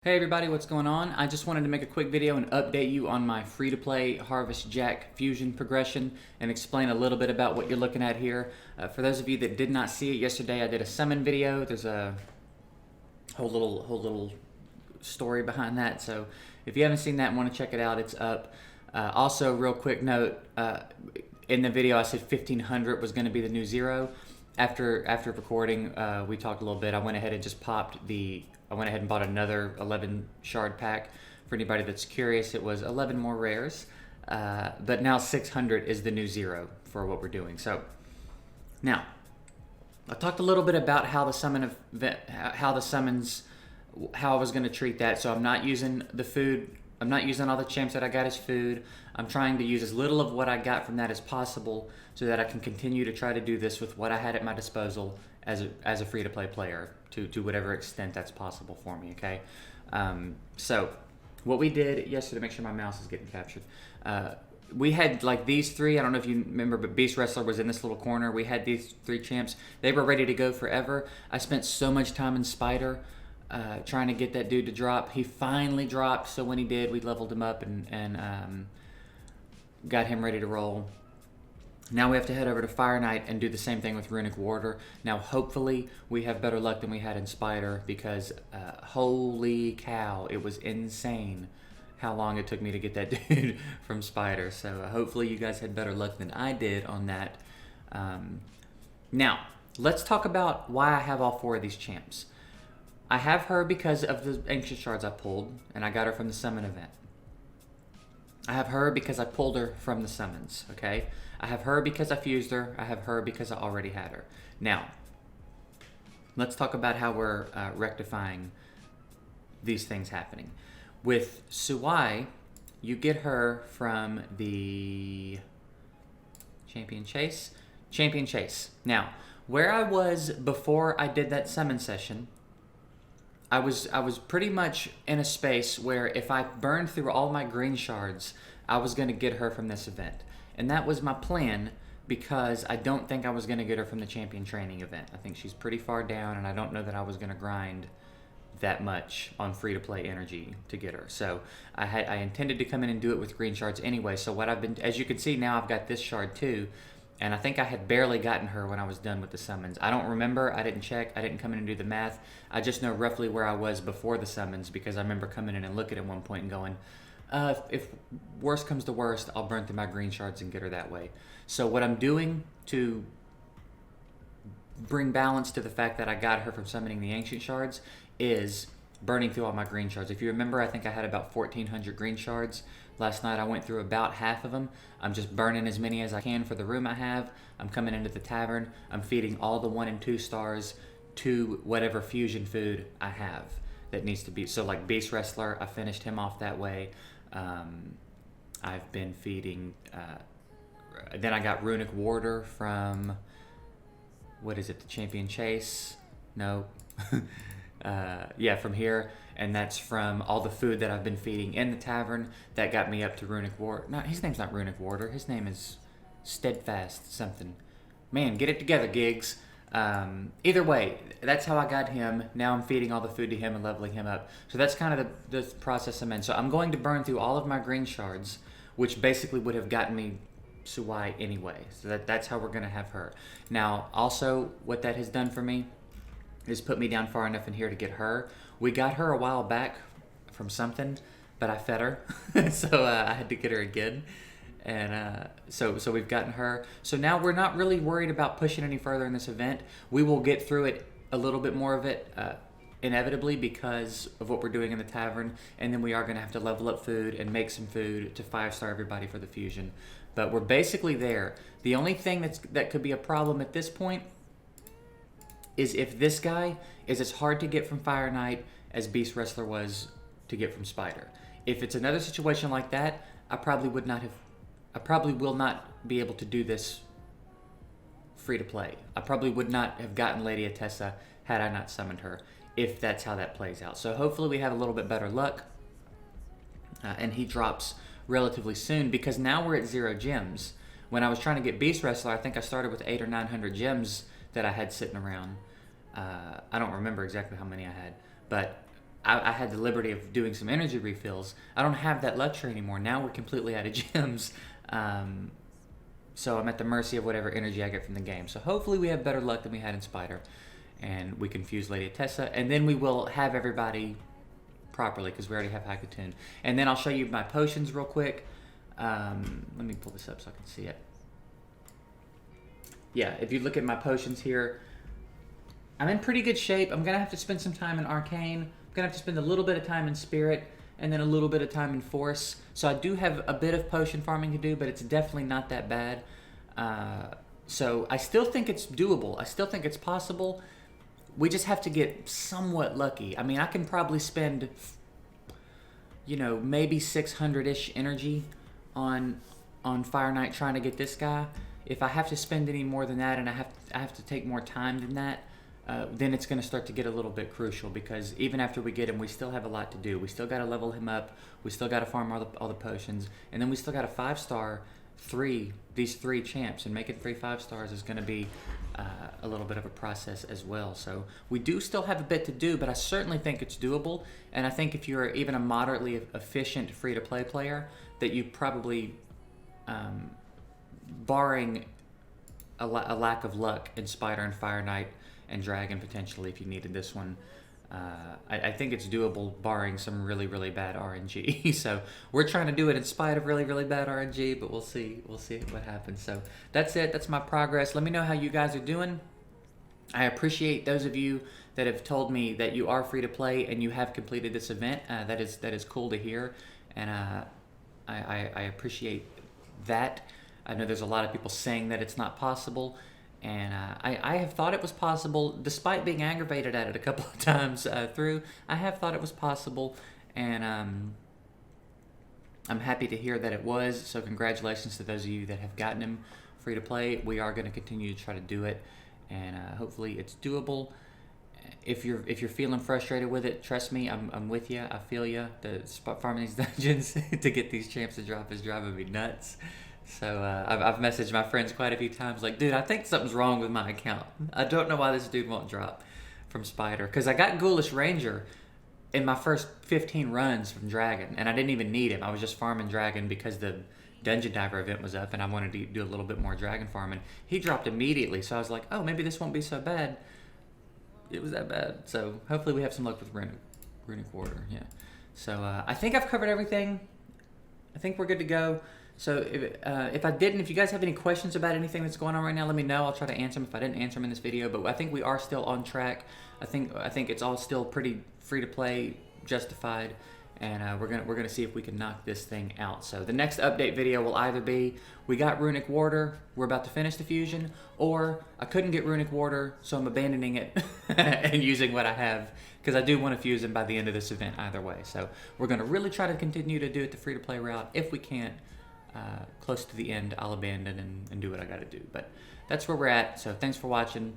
Hey everybody, what's going on? I just wanted to make a quick video and update you on my free-to-play Harvest Jack fusion progression and explain a little bit about what you're looking at here. For those of you that did not see it yesterday, I did a summon video. There's a whole little story behind that. So if you haven't seen that and want to check it out, it's up. Also, real quick note, in the video I said 1500 was going to be the new zero. After recording, we talked a little bit. I went ahead and just I went ahead and bought another 11 shard pack. For anybody that's curious, it was 11 more rares, but now 600 is the new zero for what we're doing. So now, I talked a little bit about how the summons, how I was going to treat that. So I'm not using the food. I'm not using all the champs that I got as food. I'm trying to use as little of what I got from that as possible so that I can continue to try to do this with what I had at my disposal as a free-to-play player to whatever extent that's possible for me, okay? So what we did yesterday, make sure my mouse is getting captured, we had like these three. I don't know if you remember, but Beast Wrestler was in this little corner. We had these three champs. They were ready to go forever. I spent so much time in Spider trying to get that dude to drop. He finally dropped, so when he did, we leveled him up and got him ready to roll. Now we have to head over to Fire Knight and do the same thing with Runic Warder. Now hopefully we have better luck than we had in Spider, because holy cow, it was insane how long it took me to get that dude from Spider. So hopefully you guys had better luck than I did on that. Now, let's talk about why I have all four of these champs. I have her because of the Ancient Shards I pulled, and I got her from the Summon event. I have her because I pulled her from the summons, okay? I have her because I fused her. I have her because I already had her. Now, let's talk about how we're rectifying these things happening. With Suai, you get her from the Champion Chase. Champion Chase. Now, where I was before I did that summon session, I was pretty much in a space where if I burned through all my green shards, I was going to get her from this event. And that was my plan, because I don't think I was going to get her from the champion training event. I think she's pretty far down, and I don't know that I was going to grind that much on free-to-play energy to get her. So I intended to come in and do it with green shards anyway. So what I've been, as you can see now, I've got this shard too. And I think I had barely gotten her when I was done with the summons. I don't remember. I didn't check. I didn't come in and do the math. I just know roughly where I was before the summons, because I remember coming in and looking at one point and going, if worst comes to worst, I'll burn through my green shards and get her that way. So what I'm doing to bring balance to the fact that I got her from summoning the Ancient Shards is burning through all my green shards. If you remember, I think I had about 1,400 green shards. Last night I went through about half of them. I'm just burning as many as I can for the room I have. I'm coming into the tavern. I'm feeding all the 1 and 2 stars to whatever fusion food I have that needs to be. So like Beast Wrestler, I finished him off that way. I've been feeding, then I got Runic Warder from, what is it, the Champion Chase? No. Yeah, from here. And that's from all the food that I've been feeding in the tavern. That got me up to Runic Warder. No, his name's not Runic Warder. His name is Steadfast something. Man, get it together, Gigs. Either way, that's how I got him. Now I'm feeding all the food to him and leveling him up. So that's kind of the process I'm in. So I'm going to burn through all of my green shards, which basically would have gotten me Suai anyway. So that's how we're going to have her. Now, also, what that has done for me is put me down far enough in here to get her. We got her a while back from something, but I fed her, so I had to get her again. And so we've gotten her. So now we're not really worried about pushing any further in this event. We will get through it, a little bit more of it, inevitably, because of what we're doing in the tavern. And then we are going to have to level up food and make some food to 5-star everybody for the fusion. But we're basically there. The only thing that could be a problem at this point is if this guy is as hard to get from Fire Knight as Beast Wrestler was to get from Spider. If it's another situation like that, I probably will not be able to do this free to play. I probably would not have gotten Lady Atessa had I not summoned her, if that's how that plays out. So hopefully we have a little bit better luck, and he drops relatively soon, because now we're at 0 gems. When I was trying to get Beast Wrestler, I think I started with 800 or 900 gems that I had sitting around. I don't remember exactly how many I had, but I had the liberty of doing some energy refills. I don't have that luxury anymore. Now we're completely out of gems. So I'm at the mercy of whatever energy I get from the game. So hopefully we have better luck than we had in Spider, and we can fuse Lady Tessa, and then we will have everybody properly because we already have Hakutun. And then I'll show you my potions real quick. Let me pull this up so I can see it. Yeah, if you look at my potions here, I'm in pretty good shape. I'm going to have to spend some time in Arcane. I'm going to have to spend a little bit of time in Spirit, and then a little bit of time in Force. So I do have a bit of potion farming to do, but it's definitely not that bad. So I still think it's doable. I still think it's possible. We just have to get somewhat lucky. I mean, I can probably spend, you know, maybe 600-ish energy on Fire Knight trying to get this guy. If I have to spend any more than that, and I have to take more time than that, then it's going to start to get a little bit crucial, because even after we get him, we still have a lot to do. We still got to level him up. We still got to farm all the potions, and then we still got a 5-star these three champs, and making 3 5-stars is going to be a little bit of a process as well. So we do still have a bit to do, but I certainly think it's doable. And I think if you're even a moderately efficient free-to-play player, that you probably, barring a lack of luck in Spider and Fire Knight and Dragon potentially, if you needed this one, I think it's doable, barring some really, really bad RNG. So we're trying to do it in spite of really, really bad RNG, but we'll see what happens. So that's it. That's my progress. Let me know how you guys are doing. I appreciate those of you that have told me that you are free to play and you have completed this event. That is cool to hear, and I appreciate that. I know there's a lot of people saying that it's not possible. And I have thought it was possible, despite being aggravated at it a couple of times through. I have thought it was possible, and I'm happy to hear that it was. So congratulations to those of you that have gotten him free to play. We are going to continue to try to do it, and hopefully it's doable. If you're feeling frustrated with it, trust me, I'm with you. I feel you. The farming these dungeons to get these champs to drop is driving me nuts. So I've messaged my friends quite a few times, like, dude, I think something's wrong with my account. I don't know why this dude won't drop from Spider. Because I got Ghoulish Ranger in my first 15 runs from Dragon, and I didn't even need him. I was just farming Dragon because the Dungeon Diver event was up, and I wanted to do a little bit more Dragon farming. He dropped immediately, so I was like, oh, maybe this won't be so bad. It was that bad. So hopefully we have some luck with Runic Warder, yeah. So I think I've covered everything. I think we're good to go. So if I didn't, if you guys have any questions about anything that's going on right now, let me know. I'll try to answer them if I didn't answer them in this video. But I think we are still on track. I think it's all still pretty free to play, justified, and we're gonna see if we can knock this thing out. So the next update video will either be we got Runic Warder, we're about to finish the fusion, or I couldn't get Runic Warder, so I'm abandoning it and using what I have, because I do want to fuse him by the end of this event either way. So we're gonna really try to continue to do it the free to play route. If we can't, close to the end, I'll abandon and do what I gotta do. But that's where we're at. So thanks for watching.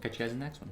Catch you guys in the next one.